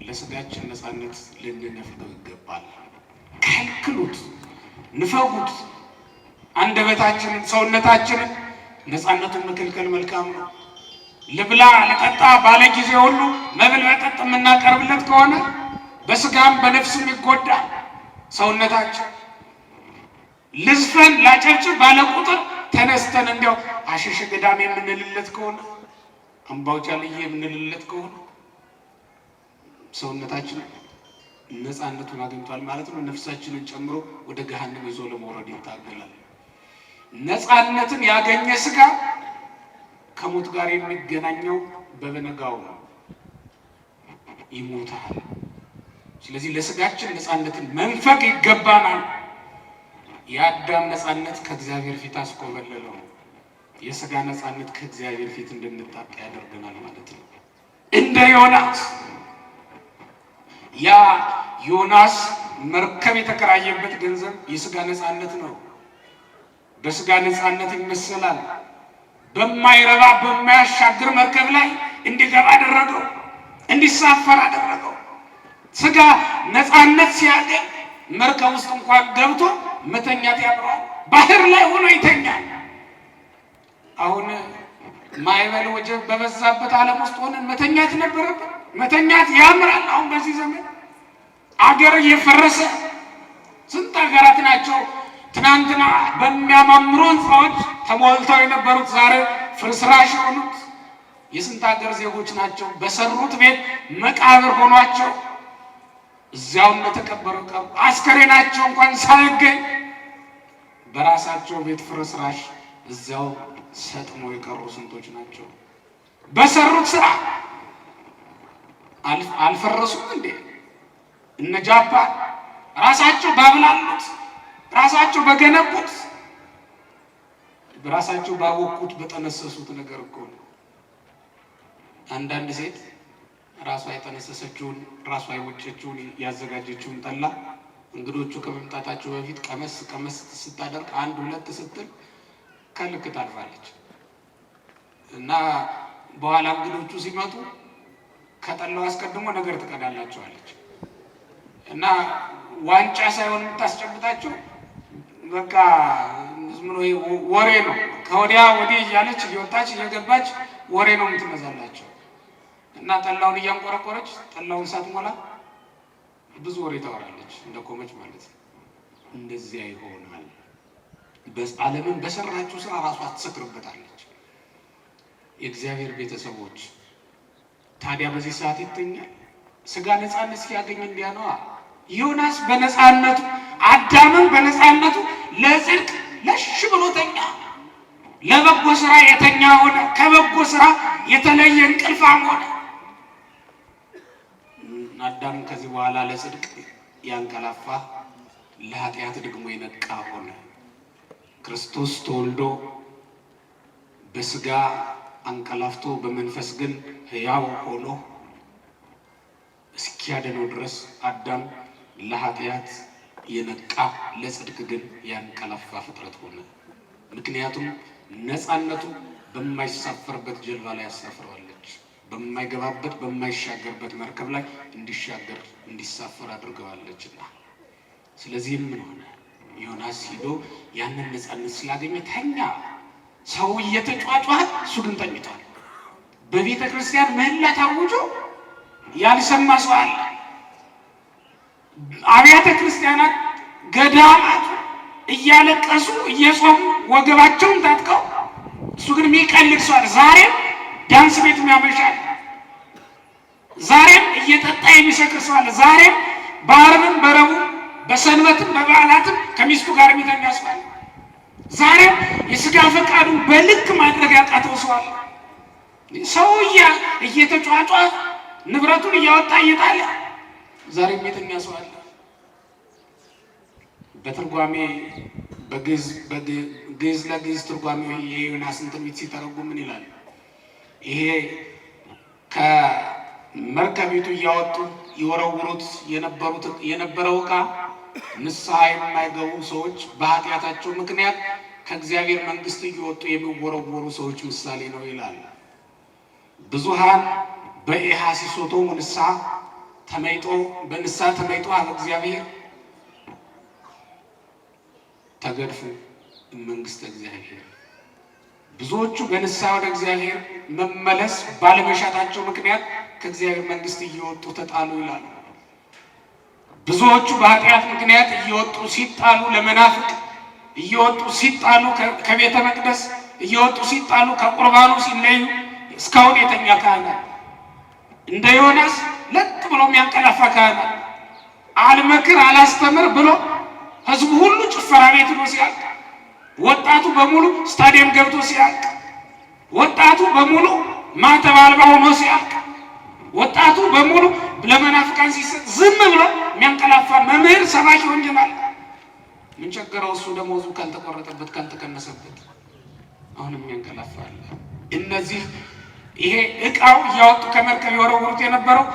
ለስጋችን ነፃነት ልንነፍገው ይገባል። ከልክሉት፣ ንፈጉት። አንደበታችንን ሰውነታችንን ነፃነቱን መከልከል መልካም ነው። ልብላ ልጠጣ ባለ ጊዜ ሁሉ መብል መጠጥ የምናቀርብለት ከሆነ በስጋም በነፍስም ይጎዳል ሰውነታችን። ልዝፈን ላጨብጭብ ባለ ቁጥር ተነስተን እንዲያው አሸሸ ገዳም የምንልለት ከሆነ አምባውጫ ልዬ የምንልለት ከሆነ ሰውነታችን ነፃነቱን አግኝቷል ማለት ነው። ነፍሳችንን ጨምሮ ወደ ገሃነም ይዞ ለመውረድ ይታገላል። ነፃነትን ያገኘ ስጋ ከሞት ጋር የሚገናኘው በበነጋው ነው። ይሞታል። ስለዚህ ለስጋችን ነፃነትን መንፈግ ይገባናል። የአዳም ነፃነት ከእግዚአብሔር ፊት አስኮበለለው፣ የስጋ ነፃነት ከእግዚአብሔር ፊት እንድንጣጣ ያደርገናል ማለት ነው። እንደ ዮናስ ያ ዮናስ መርከብ የተከራየበት ገንዘብ የስጋ ነፃነት ነው። በስጋ ነፃነት ይመሰላል። በማይረባ በማያሻግር መርከብ ላይ እንዲገባ አደረገው፣ እንዲሳፈር አደረገው። ስጋ ነፃነት ሲያገኝ መርከብ ውስጥ እንኳን ገብቶ መተኛት ያምረዋል። ባህር ላይ ሆኖ ይተኛል። አሁን ማዕበል ወጀብ በበዛበት ዓለም ውስጥ ሆነን መተኛት ነበረብን። መተኛት ያምራል። አሁን በዚህ ዘመን አገር እየፈረሰ ስንት ሀገራት ናቸው ትናንትና በሚያማምሩ ህንፃዎች ተሞልተው የነበሩት ዛሬ ፍርስራሽ የሆኑት? የስንት ሀገር ዜጎች ናቸው በሰሩት ቤት መቃብር ሆኗቸው እዚያው እንደተቀበሩ ቀሩ። አስከሬናቸው እንኳን ሳይገኝ በራሳቸው ቤት ፍርስራሽ እዚያው ሰጥሞ የቀሩ ስንቶች ናቸው? በሰሩት ስራ አልፈረሱም እንዴ? እነ ጃፓን ራሳቸው ባብላሉት፣ ራሳቸው በገነቡት፣ በራሳቸው ባወቁት በጠነሰሱት ነገር እኮ ነው። አንዳንድ ሴት ራሷ የጠነሰሰችውን ራሷ የወጨችውን ያዘጋጀችውን ጠላ እንግዶቹ ከመምጣታቸው በፊት ቀመስ ስታደርግ አንድ ሁለት ስትል ከልክ ታልፋለች እና በኋላ እንግዶቹ ሲመጡ ከጠላው አስቀድሞ ነገር ትቀዳላቸዋለች እና ዋንጫ ሳይሆን የምታስጨብጣቸው በቃ ዝም ብሎ ወሬ ነው። ከወዲያ ወዲህ እያለች እየወጣች እየገባች ወሬ ነው የምትመዛላቸው እና ጠላውን እያንቆረቆረች ጠላውን ሳትሞላ ብዙ ወሬ ታወራለች፣ እንደቆመች ማለት ነው። እንደዚያ ይሆናል። ዓለምን በሰራችው ስራ ራሷ ትሰክርበታለች። የእግዚአብሔር ቤተሰቦች ታዲያ በዚህ ሰዓት ይተኛል። ስጋ ነፃነት ሲያገኝ እንዲያ ነዋ። ዮናስ በነፃነቱ አዳምን በነፃነቱ ለጽድቅ ለሽ ብሎ ተኛ። ለበጎ ስራ የተኛ ሆነ፣ ከበጎ ስራ የተለየ እንቅልፋም ሆነ። አዳም ከዚህ በኋላ ለጽድቅ ያንቀላፋ፣ ለኃጢአት ደግሞ የነቃ ሆነ። ክርስቶስ ተወልዶ በስጋ አንቀላፍቶ በመንፈስ ግን ሕያው ሆኖ እስኪያድነው ድረስ አዳም ለኃጢአት የነቃ ለጽድቅ ግን ያንቀላፋ ፍጥረት ሆነ። ምክንያቱም ነፃነቱ በማይሳፈርበት ጀልባ ላይ ያሳፍረዋለች፣ በማይገባበት በማይሻገርበት መርከብ ላይ እንዲሻገር እንዲሳፈር አድርገዋለችና። ስለዚህም ምን ሆነ? ዮናስ ሂዶ ያንን ነፃነት ስላገኘ ተኛ። ሰው እየተጫጫኸ እሱ ግን ተኝቷል። በቤተ ክርስቲያን ምህላ ታውጆ ያልሰማ ሰው አለ። አብያተ ክርስቲያናት ገዳማት እያለቀሱ እየጾሙ ወገባቸውን ታጥቀው እሱ ግን የሚቀልድ ሰው አለ። ዛሬም ዳንስ ቤት የሚያመሻል፣ ዛሬም እየጠጣ የሚሰክር ሰው አለ። ዛሬም በዓርብም በረቡዕ በሰንበትም በበዓላትም ከሚስቱ ጋር የሚተኛ ሰው አለ። ዛሬም የስጋ ፈቃዱን በልክ ማድረግ ያቃተው ሰው አለ። ሰው እየተጫጫ ንብረቱን እያወጣ እየጣለ ዛሬም የተኛ ሰው አለ። በትርጓሜ በግዕዝ ለግዕዝ ትርጓሜ የዮናስን ትንቢት ሲተረጉም ምን ይላል? ይሄ ከመርከቢቱ እያወጡ ይወረውሩት የነበረው ዕቃ ንስሐ የማይገቡ ሰዎች በኃጢአታቸው ምክንያት ከእግዚአብሔር መንግስት እየወጡ የሚወረወሩ ሰዎች ምሳሌ ነው ይላል። ብዙሃን በኢሐሲሶቶሙ ንስሐ ተመይጦ በንስሐ ተመይጦ አለ እግዚአብሔር ተገድፉ መንግስተ እግዚአብሔር። ብዙዎቹ በንስሐ ወደ እግዚአብሔር መመለስ ባለመሻታቸው ምክንያት ከእግዚአብሔር መንግስት እየወጡ ተጣሉ ይላል። ብዙዎቹ በኃጢአት ምክንያት እየወጡ ሲጣሉ፣ ለመናፍቅ እየወጡ ሲጣሉ፣ ከቤተ መቅደስ እየወጡ ሲጣሉ፣ ከቁርባኑ ሲለዩ እስካሁን የተኛ ካህናት እንደ ዮናስ ለጥ ብሎ የሚያንቀላፋ ካህናት አልመክር አላስተምር ብሎ ህዝቡ ሁሉ ጭፈራ ቤት ነው ሲያልቅ፣ ወጣቱ በሙሉ ስታዲየም ገብቶ ሲያልቅ፣ ወጣቱ በሙሉ ማተብ አልባ ሆኖ ሲያልቅ፣ ወጣቱ በሙሉ ለመናፍቃን ሲሰጥ ዝም ብሎ የሚያንቀላፋ መምህር ሰባኪ ወንጌል አለ። ምን ቸገረው? እሱ ደሞዙ ካልተቆረጠበት ካልተቀነሰበት አሁንም የሚያንቀላፋ አለ። እነዚህ ይሄ ዕቃው እያወጡ ከመርከብ የወረወሩት የነበረው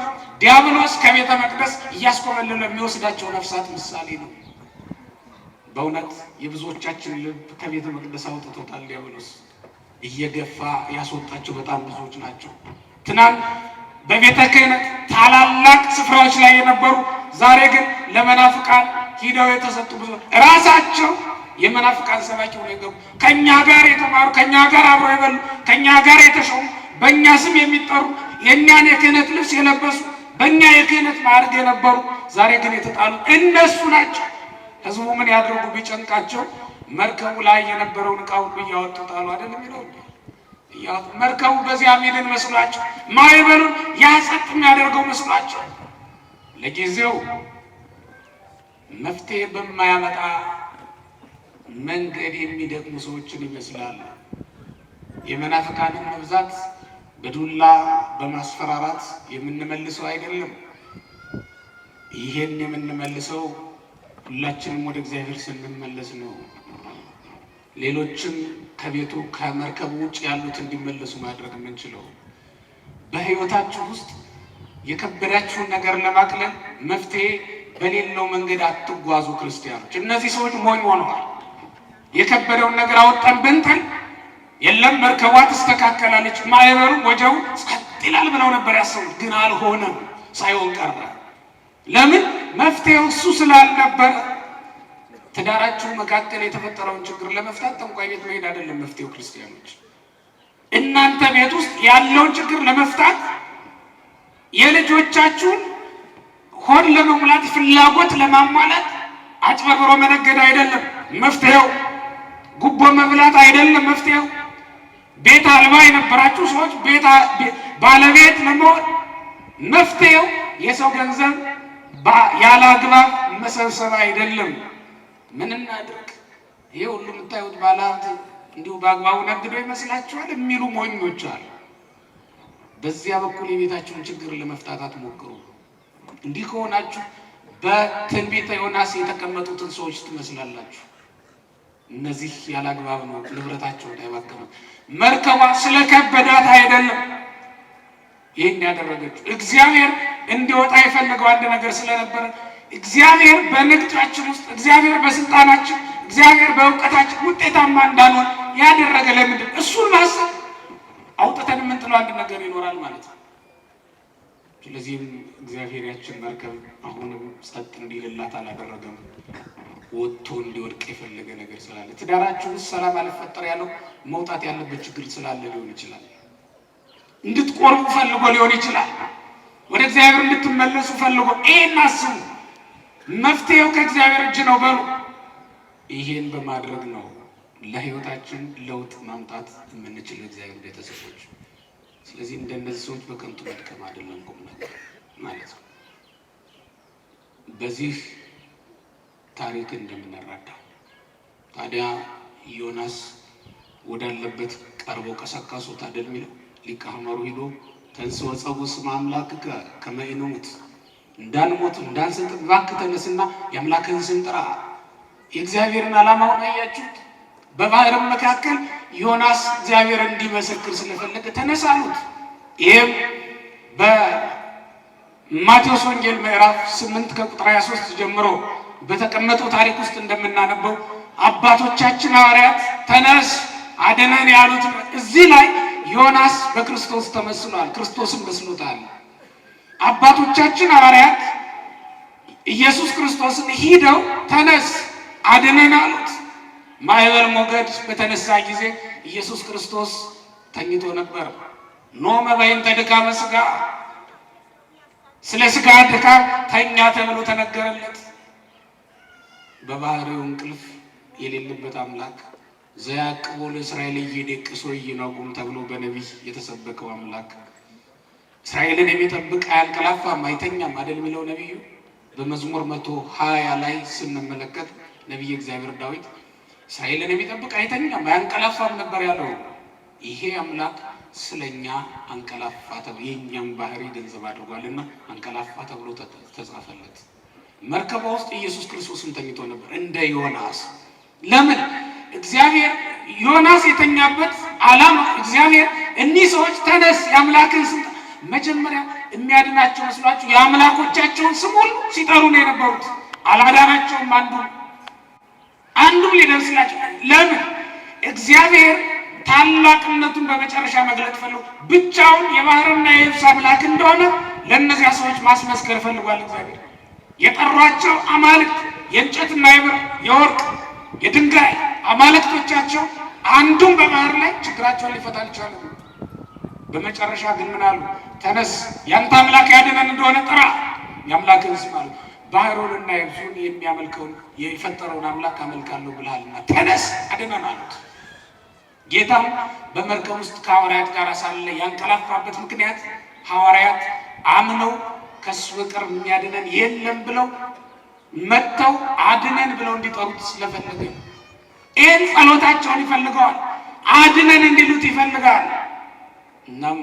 ዲያብሎስ ከቤተ መቅደስ እያስኮበለለ የሚወስዳቸው ነፍሳት ምሳሌ ነው። በእውነት የብዙዎቻችን ልብ ከቤተ መቅደስ አውጥቶታል ዲያብሎስ። እየገፋ ያስወጣቸው በጣም ብዙዎች ናቸው። ትናንት በቤተ ክህነት ታላላቅ ስፍራዎች ላይ የነበሩ ዛሬ ግን ለመናፍቃን ሂደው የተሰጡ ብዙ ራሳቸው የመናፍቃን ሰባኪ ሆነው የገቡ ከኛ ጋር የተማሩ ከኛ ጋር አብረው የበሉ ከኛ ጋር የተሾሙ በእኛ ስም የሚጠሩ የእኛን የክህነት ልብስ የለበሱ በእኛ የክህነት ማዕረግ የነበሩ ዛሬ ግን የተጣሉ እነሱ ናቸው። ህዝቡ ምን ያድርጉ ቢጨንቃቸው መርከቡ ላይ የነበረውን ዕቃ ሁሉ እያወጡ ጣሉ። አይደለም የሚለው መርከቡ በዚያ ሚድን መስሏቸው ማዕበሉን ያጸጥ የሚያደርገው መስሏቸው ለጊዜው መፍትሄ በማያመጣ መንገድ የሚደክሙ ሰዎችን ይመስላል። የመናፍቃንን መብዛት በዱላ በማስፈራራት የምንመልሰው አይደለም። ይሄን የምንመልሰው ሁላችንም ወደ እግዚአብሔር ስንመለስ ነው። ሌሎችም ከቤቱ ከመርከቡ ውጭ ያሉት እንዲመለሱ ማድረግ የምንችለው። በህይወታችሁ ውስጥ የከበዳችሁን ነገር ለማቅለል መፍትሄ በሌለው መንገድ አትጓዙ ክርስቲያኖች። እነዚህ ሰዎች ሞኝ ሆነዋል። የከበደውን ነገር አወጣን ብንጥል የለም መርከቧ ትስተካከላለች፣ ማዕበሉ ወጀቡ ጸጥ ይላል ብለው ነበር ያሰቡት። ግን አልሆነም፣ ሳይሆን ቀረ። ለምን? መፍትሄው እሱ ስላልነበረ። ትዳራችሁ መካከል የተፈጠረውን ችግር ለመፍታት ጠንቋይ ቤት መሄድ አይደለም መፍትሄው ክርስቲያኖች። እናንተ ቤት ውስጥ ያለውን ችግር ለመፍታት የልጆቻችሁን ሆድ ለመሙላት ፍላጎት ለማሟላት አጭበርብሮ መነገድ አይደለም መፍትሄው። ጉቦ መብላት አይደለም መፍትሄው። ቤት አልባ የነበራችሁ ሰዎች ባለቤት ለመሆን መፍትሄው የሰው ገንዘብ ያለ አግባብ መሰብሰብ አይደለም። ምን እናድርግ? ይሄ ሁሉ የምታዩት ባለሀብት እንዲሁ በአግባቡ ነግዶ ይመስላችኋል የሚሉ ሞኞች አሉ። በዚያ በኩል የቤታችሁን ችግር ለመፍታት አትሞክሩ። እንዲህ ከሆናችሁ በትንቢተ ዮናስ የተቀመጡትን ሰዎች ትመስላላችሁ። እነዚህ ያለ አግባብ ነው ንብረታቸውን ያባከኑት። መርከቧ ስለከበዳት አይደለም ይህን ያደረገችው። እግዚአብሔር እንዲወጣ የፈለገው አንድ ነገር ስለነበረ እግዚአብሔር በንግዳችን ውስጥ እግዚአብሔር በስልጣናችን እግዚአብሔር በእውቀታችን ውጤታማ እንዳንሆን ያደረገ ለምንድን? እሱን ማሰብ አውጥተን የምንጥለው አንድ ነገር ይኖራል ማለት ነው። ስለዚህም እግዚአብሔር ያችን መርከብ አሁንም ጸጥ እንዲልላት አላደረገም። ወጥቶ እንዲወድቅ የፈለገ ነገር ስላለ ትዳራችሁ ውስጥ ሰላም አልፈጠር ያለው መውጣት ያለበት ችግር ስላለ ሊሆን ይችላል። እንድትቆርቡ ፈልጎ ሊሆን ይችላል። ወደ እግዚአብሔር እንድትመለሱ ፈልጎ ይሄን አስቡ። መፍትሄው ከእግዚአብሔር እጅ ነው በሉ። ይሄን በማድረግ ነው ለህይወታችን ለውጥ ማምጣት የምንችል እግዚአብሔር ቤተሰቦች። ስለዚህ እንደነዚህ ሰዎች በከንቱ መድከም አይደለም ቁም ነገር ማለት ነው። በዚህ ታሪክ እንደምንረዳው ታዲያ ዮናስ ወዳለበት ቀርቦ ቀሰቀሱት አይደል የሚለው ሊቀ ሐመሩ ሄዶ ተንሥኦ ወጸውዕ ስመ አምላክከ ከመ ኢንሙት፣ እንዳንሞት እንዳንሰጥ እባክህ ተነስና የአምላክህን ስም ጥራ። የእግዚአብሔርን ዓላማውን አያችሁት? በባህርም መካከል ዮናስ እግዚአብሔር እንዲመሰክር ስለፈለገ ተነሳ አሉት። ይህም በማቴዎስ ወንጌል ምዕራፍ 8 ከቁጥር 23 ጀምሮ በተቀመጠው ታሪክ ውስጥ እንደምናነበው አባቶቻችን ሐዋርያት ተነስ አድነን ያሉት እዚህ ላይ ዮናስ በክርስቶስ ተመስሏል፣ ክርስቶስም መስሎታል። አባቶቻችን ሐዋርያት ኢየሱስ ክርስቶስን ሂደው ተነስ አድነን አሉት። ማዕበል ሞገድ በተነሳ ጊዜ ኢየሱስ ክርስቶስ ተኝቶ ነበር። ኖመ በእንተ ድካመ ሥጋ፣ ስለ ሥጋ ድካም ተኛ ተብሎ ተነገረለት። በባህሪው እንቅልፍ የሌለበት አምላክ ዘያዕቅቦ ለእስራኤል ኢይደቅሶ ኢይነጉም ተብሎ በነቢይ የተሰበከው አምላክ እስራኤልን የሚጠብቅ አያንቀላፋም አይተኛም አይደል የሚለው ነቢዩ። በመዝሙር 120 ላይ ስንመለከት ነቢይ እግዚአብሔር ዳዊት እስራኤልን የሚጠብቅ አይተኛም አያንቀላፋም ነበር ያለው። ይሄ አምላክ ስለኛ አንቀላፋ ተብሎ የኛም ባህሪ ገንዘብ አድርጓልና አንቀላፋ ተብሎ ተጻፈለት። መርከቧ ውስጥ ኢየሱስ ክርስቶስም ተኝቶ ነበር እንደ ዮናስ። ለምን? እግዚአብሔር ዮናስ የተኛበት ዓላማ እግዚአብሔር እኒህ ሰዎች ተነስ የአምላክን ስም መጀመሪያ የሚያድናቸው መስሏቸው የአምላኮቻቸውን ስም ሁሉ ሲጠሩ ነው የነበሩት። አላዳናቸውም። አንዱም ሊደርስላቸው። ለምን? እግዚአብሔር ታላቅነቱን በመጨረሻ መግለጥ ፈልጎ ብቻውን የባህርና የየብስ አምላክ እንደሆነ ለእነዚያ ሰዎች ማስመስከር ፈልጓል። እግዚአብሔር የጠሯቸው አማልክት የእንጨትና የብር የወርቅ የድንጋይ አማልክቶቻቸው አንዱም በባህር ላይ ችግራቸውን ሊፈታ አልቻለም። በመጨረሻ ግን ምን አሉ? ተነስ ያንተ አምላክ ያድነን እንደሆነ ጥራ የአምላክን ስም አሉ። ባህሩንና የብሱን የሚያመልከውን የፈጠረውን አምላክ አመልካለሁ ብለሃልና ተነስ አድነን አሉት። ጌታም በመርከብ ውስጥ ከሐዋርያት ጋር ሳለ ያንቀላፋበት ምክንያት ሐዋርያት አምነው ከሱ በቀር የሚያድነን የለም ብለው መጥተው አድነን ብለው እንዲጠሩት ስለፈለገ ይህን ጸሎታቸውን ይፈልገዋል። አድነን እንዲሉት ይፈልጋል። እናም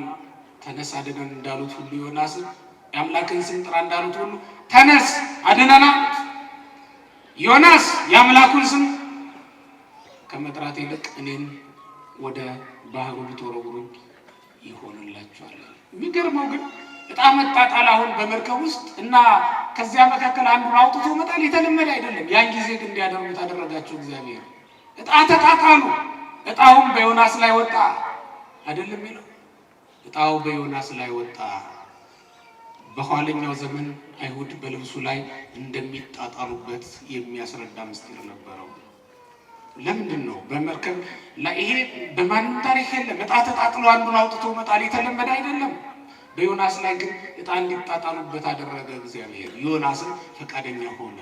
ተነስ አድነን እንዳሉት ሁሉ ዮናስን የአምላክን ስም ጥራ እንዳሉት ሁሉ ተነስ አድነን አሉት። ዮናስ የአምላኩን ስም ከመጥራት ይልቅ እኔን ወደ ባህሩ ብትወረውሩኝ ይሆንላችኋል። የሚገርመው ግን ዕጣ መጣጣል አሁን በመርከብ ውስጥ እና ከዚያ መካከል አንዱን አውጥቶ መጣል የተለመደ አይደለም። ያን ጊዜ ግን እንዲያደርጉት አደረጋቸው እግዚአብሔር። ዕጣ ተጣጣሉ። ዕጣውም በዮናስ ላይ ወጣ አይደለም ይለው። ዕጣው በዮናስ ላይ ወጣ። በኋለኛው ዘመን አይሁድ በልብሱ ላይ እንደሚጣጣሉበት የሚያስረዳ ምስጢር ነበረው። ለምንድን ነው በመርከብ ላይ ይሄ በማንም ታሪክ የለም። ዕጣ ተጣጥሎ አንዱን አውጥቶ መጣል የተለመደ አይደለም። በዮናስ ላይ ግን ዕጣ እንዲጣጣሉበት አደረገ እግዚአብሔር። ዮናስም ፈቃደኛ ሆነ።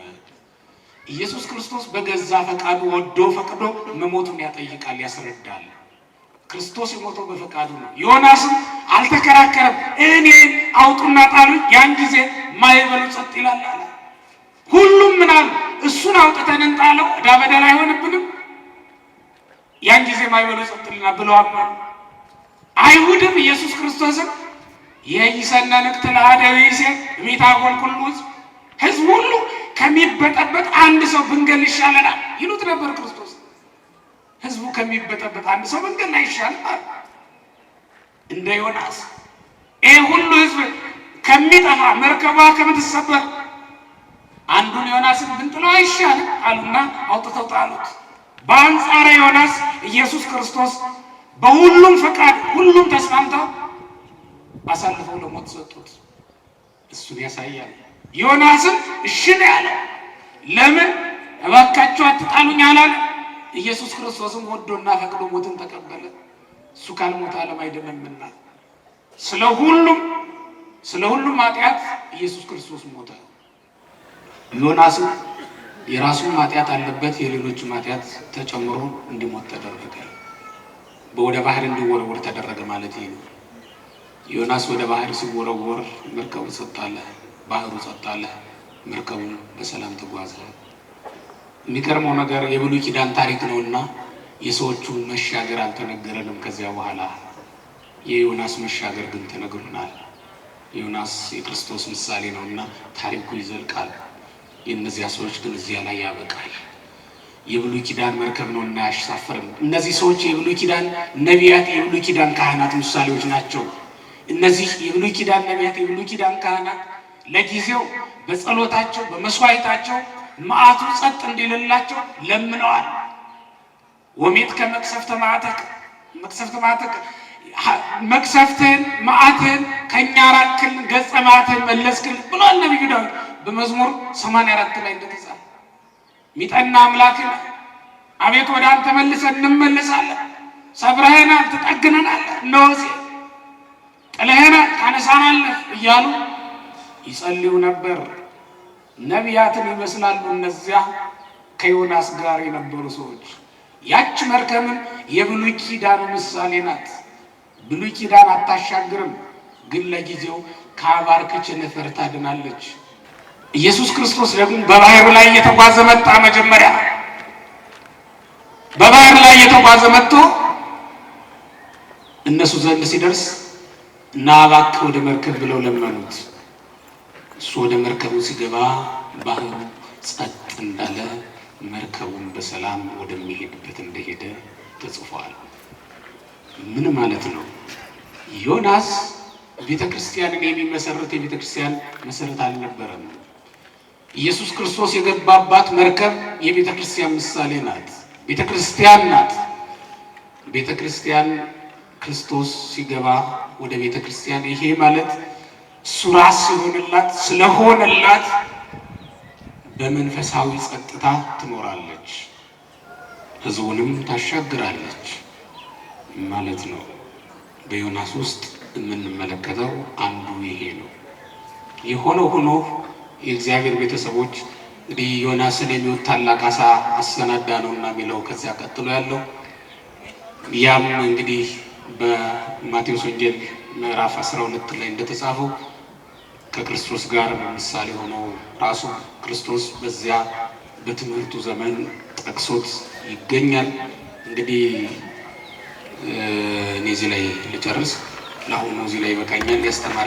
ኢየሱስ ክርስቶስ በገዛ ፈቃዱ ወዶ ፈቅዶ መሞቱን ያጠይቃል፣ ያስረዳል። ክርስቶስ የሞተው በፈቃዱ ነው። ዮናስም አልተከራከረም። እኔን አውጡና ጣሉኝ፣ ያን ጊዜ ማዕበሉ ጸጥ ይላል አለ። ሁሉም ምን አሉ? እሱን አውጥተን እንጣለው ዕዳ በደል አይሆንብንም፣ ያን ጊዜ ማዕበሉ ጸጥ ይላል ብለው አመኑ። አይሁድም ኢየሱስ ክርስቶስን የይሰነ ንቅት ለአደዊሴ ሚታጎል ኩሉ ሕዝብ ሁሉ ከሚበጠበጥ አንድ ሰው ብንገል ይሻለናል ይሉት ነበር። ክርስቶስ ሕዝቡ ከሚበጠበጥ አንድ ሰው ብንገል አይሻልም እንደ ዮናስ። ይሄ ሁሉ ሕዝብ ከሚጠፋ መርከቧ ከምትሰበር አንዱን ዮናስን ብንጥለው አይሻልም አሉና አውጥተው ጣሉት። በአንጻረ ዮናስ ኢየሱስ ክርስቶስ በሁሉም ፈቃድ ሁሉም ተስማምተው አሳልፈው ለሞት ሰጡት። እሱን ያሳያል። ዮናስም እሺ ነው ያለው። ለምን? እባካችሁ አትጣሉኝ አላለ። ኢየሱስ ክርስቶስም ወዶና ፈቅዶ ሞትን ተቀበለ። እሱ ካልሞተ ዓለም አይደለምና ስለ ሁሉም ኃጢአት ኢየሱስ ክርስቶስ ሞተ። ዮናስም የራሱን ኃጢአት አለበት፣ የሌሎችም ኃጢአት ተጨምሮ እንዲሞት ተደረገ። ወደ ባህር እንዲወረወር ተደረገ ማለት ይሄ ነው። ዮናስ ወደ ባህር ሲወረወር መርከቡ ጸጥ አለ፣ ባህሩ ጸጥ አለ፣ መርከቡ በሰላም ተጓዘ። የሚገርመው ነገር የብሉይ ኪዳን ታሪክ ነውና የሰዎቹ መሻገር አልተነገረንም። ከዚያ በኋላ የዮናስ መሻገር ግን ተነግሮናል። ዮናስ የክርስቶስ ምሳሌ ነውና ታሪኩ ይዘልቃል። የእነዚያ ሰዎች ግን እዚያ ላይ ያበቃል። የብሉይ ኪዳን መርከብ ነውና አያሳፍርም። እነዚህ ሰዎች የብሉይ ኪዳን ነቢያት፣ የብሉይ ኪዳን ካህናት ምሳሌዎች ናቸው። እነዚህ የብሉይ ኪዳን ነቢያት፣ የብሉይ ኪዳን ካህናት ለጊዜው በጸሎታቸው በመስዋዕታቸው መዓቱ ጸጥ እንዲልላቸው ለምነዋል። ወሜት ከመቅሰፍተ መዓተከ መቅሰፍትን መዓትን ከኛ ራቅልን፣ ገጸ መዓትን መለስክልን ብሏል ነቢዩ ዳዊት በመዝሙር 84 ላይ እንደተጻፈ። ሚጠና አምላክን አቤት ወደ አንተ መልሰን እንመለሳለን፣ ሰብረህናል ትጠግነናል፣ እነሆ ጥለህናል ታነሳናለህ እያሉ ይጸልዩ ነበር። ነቢያትን ይመስላሉ እነዚያ ከዮናስ ጋር የነበሩ ሰዎች። ያች መርከብም የብሉይ ኪዳን ምሳሌ ናት። ብሉይ ኪዳን አታሻግርም፣ ግን ለጊዜው ከአባር ከቸነፈር ታድናለች። ኢየሱስ ክርስቶስ ደግሞ በባህር ላይ እየተጓዘ መጣ። መጀመሪያ በባህር ላይ እየተጓዘ መጥቶ እነሱ ዘንድ ሲደርስ እና እባክህ ወደ መርከብ ብለው ለመኑት። እሱ ወደ መርከቡ ሲገባ ባህሩ ጸጥ እንዳለ መርከቡን በሰላም ወደሚሄድበት እንደሄደ ተጽፏል። ምን ማለት ነው? ዮናስ ቤተክርስቲያንን የሚመሰረት የቤተክርስቲያን መሰረት አልነበረም። ኢየሱስ ክርስቶስ የገባባት መርከብ የቤተክርስቲያን ምሳሌ ናት፣ ቤተክርስቲያን ናት። ቤተክርስቲያን ክርስቶስ ሲገባ ወደ ቤተክርስቲያን ይሄ ማለት እሱ ራስ ሲሆንላት ስለሆነላት በመንፈሳዊ ጸጥታ ትኖራለች፣ ሕዝቡንም ታሻግራለች ማለት ነው። በዮናስ ውስጥ የምንመለከተው አንዱ ይሄ ነው። የሆነ ሆኖ የእግዚአብሔር ቤተሰቦች እንግዲህ ዮናስን የሚወት ታላቅ አሳ አሰናዳ ነውና የሚለው ከዚያ ቀጥሎ ያለው ያም እንግዲህ በማቴዎስ ወንጌል ምዕራፍ 12 ላይ እንደተጻፈው ከክርስቶስ ጋር ምሳሌ ሆኖ ራሱ ክርስቶስ በዚያ በትምህርቱ ዘመን ጠቅሶት ይገኛል። እንግዲህ እኔ እዚህ ላይ ልጨርስ። ለአሁኑ እዚህ ላይ ይበቃኛል። ያስተማረ